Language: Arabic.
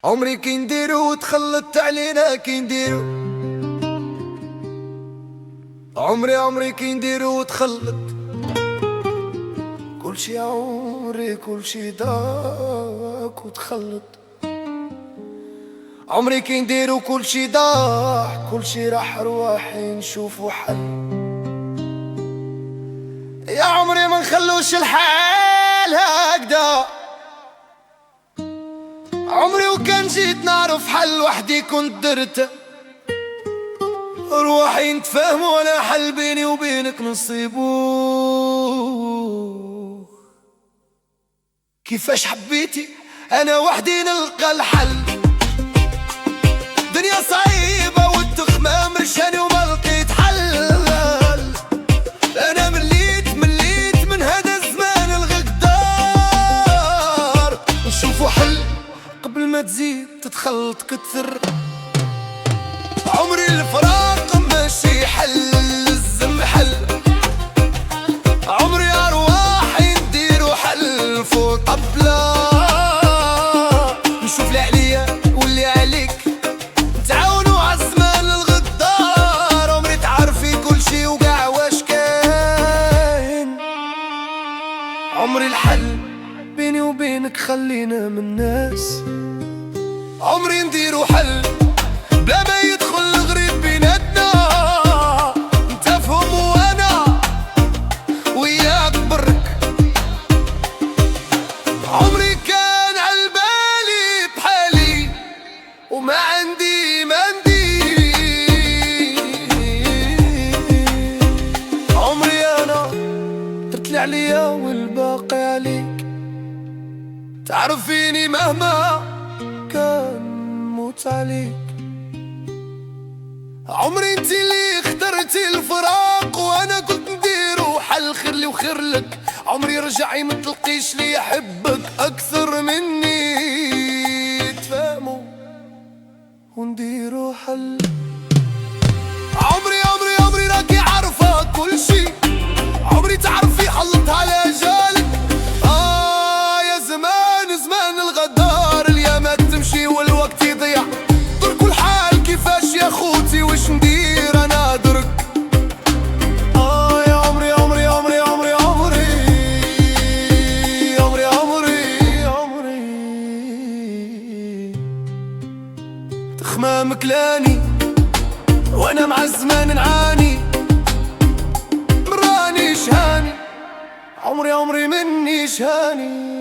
عمري كي نديرو وتخلطت علينا كي نديرو عمري كي نديرو وتخلط كلشي عمري كلشي ضاق وتخلط عمري كي نديرو كلشي ضاع كلشي راح رواحي نشوفو حل يا عمري ما نخلوش الحال هكذا عمري وكان جيت نعرف حل وحدي كنت درته روحي نتفاهموا ولا حل بيني وبينك نصيبوه كيفاش حبيتي انا وحدي نلقى الحل دنيا صعيبة والتخمام رشاني وما لقيت حل انا مليت من هذا الزمان الغدار نشوفوا حل قبل ما تزيد تتخلط كتر عمري الفراق ماشي حل الزم حل عمري أرواحي نديرو حل فوق طبلة نشوف اللي عليا واللي عليك نتعاونو عالزمان الغدار عمري تعرفي كل شي وقاع واش كاين عمري الحل بيني وبينك خلينا من الناس عمري نديرو حل بلا ما يدخل الغريب بيناتنا نتفهم وانا وياك برك عمري كان عالبالي بحالي وما عندي عمري انا درتلي عليا والباقي عليك تعرفيني مهما كان موت عليك عمري انتي اللي اخترتي الفراق وانا كنت نديرو حل خير لي وخير لك عمري رجعي متلقيش لي يحبك اكثر مني تفهموا ونديرو حل عمري راكي عارفة كل شي عمري تعرفي حلطها على جالك يا زمان الغدار اليامات تمشي والوقت يضيع درك الحال كيفاش يا خوتي وش ندير انا درك يا عمري تخمام كلاني وانا مع الزمان نعاني مراني شهاني عمري مني شهاني